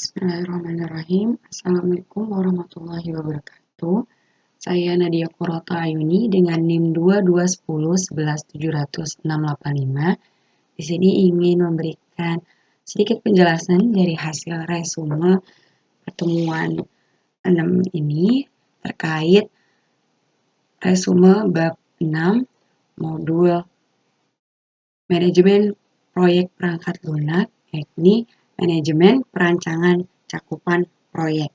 Bismillahirrahmanirrahim. Assalamualaikum warahmatullahi wabarakatuh. Saya Nadia Kurota Ayuni dengan NIM 2210111785. Di sini ingin memberikan sedikit penjelasan dari hasil resume pertemuan 6 ini terkait resume bab 6 modul manajemen proyek perangkat lunak, yakni manajemen perancangan cakupan proyek.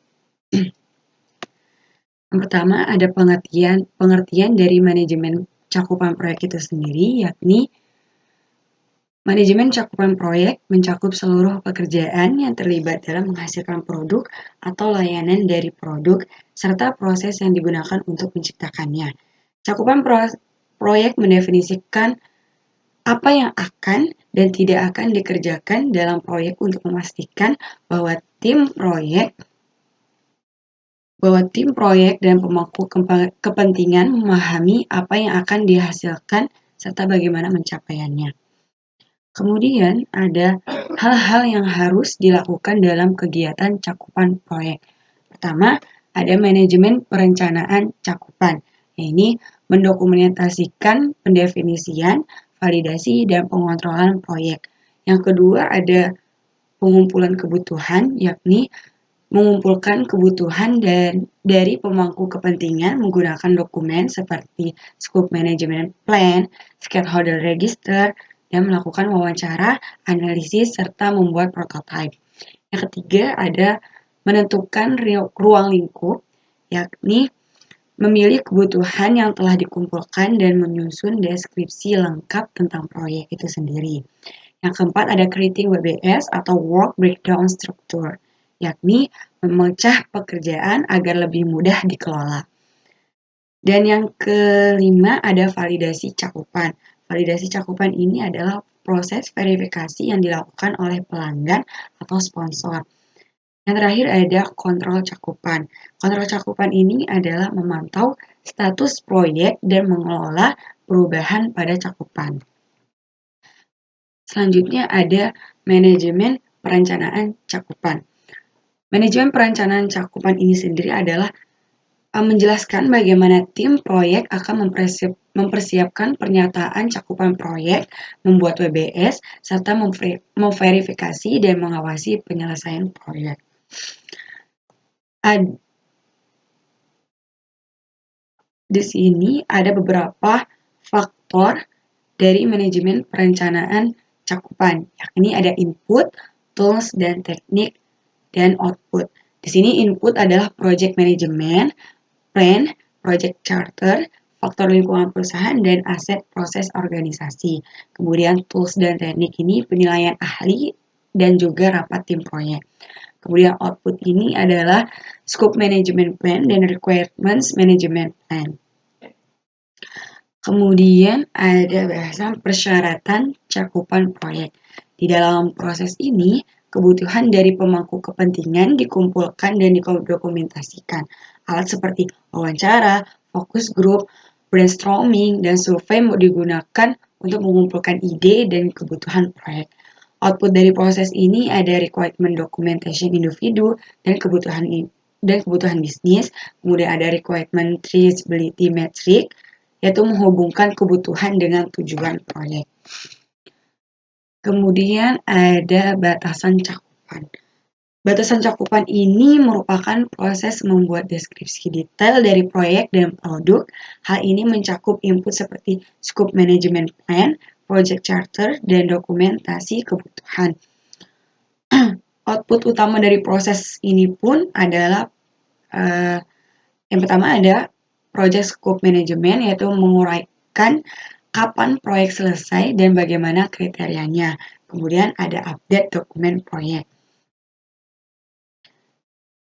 Yang pertama ada pengertian dari manajemen cakupan proyek itu sendiri, yakni manajemen cakupan proyek mencakup seluruh pekerjaan yang terlibat dalam menghasilkan produk atau layanan dari produk serta proses yang digunakan untuk menciptakannya. Cakupan proyek mendefinisikan apa yang akan dan tidak akan dikerjakan dalam proyek untuk memastikan bahwa tim proyek dan pemangku kepentingan memahami apa yang akan dihasilkan serta bagaimana mencapaiannya. Kemudian ada hal-hal yang harus dilakukan dalam kegiatan cakupan proyek. Pertama, ada manajemen perencanaan cakupan. Ini mendokumentasikan pendefinisian, validasi, dan pengontrolan proyek. Yang kedua ada pengumpulan kebutuhan, yakni mengumpulkan kebutuhan dari pemangku kepentingan menggunakan dokumen seperti Scope Management Plan, Stakeholder Register, dan melakukan wawancara, analisis, serta membuat prototipe. Yang ketiga ada menentukan ruang lingkup, yakni memilih kebutuhan yang telah dikumpulkan dan menyusun deskripsi lengkap tentang proyek itu sendiri. Yang keempat ada creating WBS atau Work Breakdown Structure, yakni memecah pekerjaan agar lebih mudah dikelola. Dan yang kelima ada validasi cakupan. Validasi cakupan ini adalah proses verifikasi yang dilakukan oleh pelanggan atau sponsor. Yang terakhir ada kontrol cakupan. Kontrol cakupan ini adalah memantau status proyek dan mengelola perubahan pada cakupan. Selanjutnya ada manajemen perencanaan cakupan. Manajemen perencanaan cakupan ini sendiri adalah menjelaskan bagaimana tim proyek akan mempersiapkan pernyataan cakupan proyek, membuat WBS, serta memverifikasi dan mengawasi penyelesaian proyek. Di sini ada beberapa faktor dari manajemen perencanaan cakupan, yakni ada input, tools, dan teknik, dan output. Di sini input adalah project management, plan, project charter, faktor lingkungan perusahaan, dan aset proses organisasi. Kemudian tools dan teknik ini penilaian ahli dan juga rapat tim proyek. Kemudian output ini adalah scope management plan dan requirements management plan. Kemudian ada bahasan persyaratan cakupan proyek. Di dalam proses ini, kebutuhan dari pemangku kepentingan dikumpulkan dan didokumentasikan. Alat seperti wawancara, focus group, brainstorming, dan survei digunakan untuk mengumpulkan ide dan kebutuhan proyek. Output dari proses ini ada requirement documentation individu dan kebutuhan bisnis. Kemudian ada requirement traceability metric, yaitu menghubungkan kebutuhan dengan tujuan proyek. Kemudian ada batasan cakupan. Batasan cakupan ini merupakan proses membuat deskripsi detail dari proyek dan produk. Hal ini mencakup input seperti scope management plan, project charter, dan dokumentasi kebutuhan. Output utama dari proses ini pun adalah yang pertama ada project scope management, yaitu menguraikan kapan proyek selesai dan bagaimana kriterianya. Kemudian ada update dokumen proyek.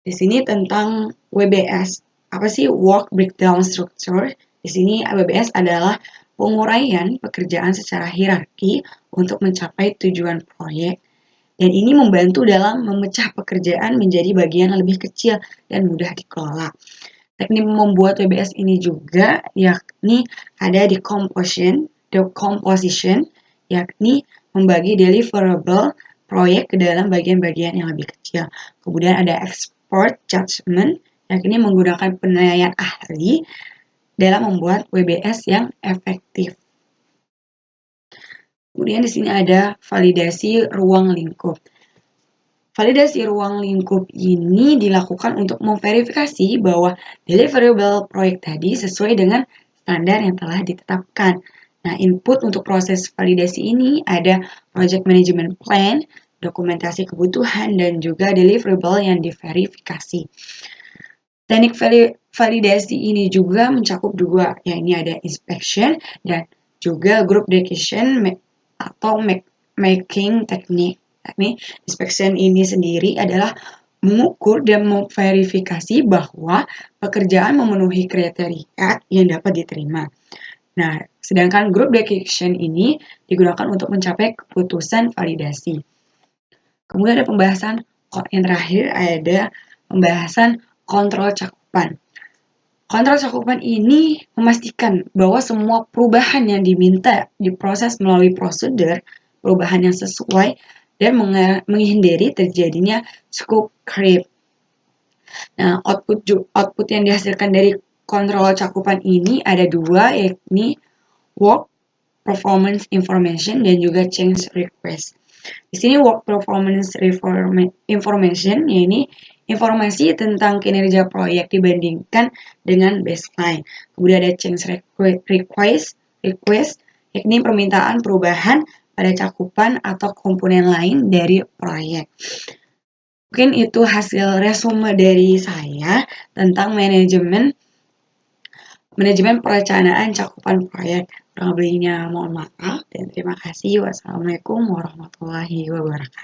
Di sini tentang WBS. Apa sih Work Breakdown Structure? Di sini WBS adalah penguraian pekerjaan secara hierarki untuk mencapai tujuan proyek. Dan ini membantu dalam memecah pekerjaan menjadi bagian lebih kecil dan mudah dikelola. Teknik membuat WBS ini juga yakni ada decomposition, yakni membagi deliverable proyek ke dalam bagian-bagian yang lebih kecil. Kemudian ada expert judgment, yakni menggunakan penilaian ahli dalam membuat WBS yang efektif. Kemudian di sini ada validasi ruang lingkup. Validasi ruang lingkup ini dilakukan untuk memverifikasi bahwa deliverable proyek tadi sesuai dengan standar yang telah ditetapkan. Nah, input untuk proses validasi ini ada project management plan, dokumentasi kebutuhan, dan juga deliverable yang diverifikasi. Teknik validasi ini juga mencakup dua, yakni ada inspection dan juga group decision atau making technique. Yakni inspection ini sendiri adalah mengukur dan memverifikasi bahwa pekerjaan memenuhi kriteria yang dapat diterima. Nah, sedangkan group decision ini digunakan untuk mencapai keputusan validasi. Kemudian ada pembahasan yang terakhir ada pembahasan kontrol cakupan. Kontrol cakupan ini memastikan bahwa semua perubahan yang diminta diproses melalui prosedur perubahan yang sesuai dan menghindari terjadinya scope creep. Nah, output yang dihasilkan dari kontrol cakupan ini ada dua, yakni work performance information dan juga change request. Di sini work performance information, yaitu informasi tentang kinerja proyek dibandingkan dengan baseline. Kemudian ada change request, yakni permintaan perubahan pada cakupan atau komponen lain dari proyek. Mungkin itu hasil resume dari saya tentang manajemen perencanaan cakupan proyek. Kurang lebihnya mohon maaf dan terima kasih. Wassalamualaikum warahmatullahi wabarakatuh.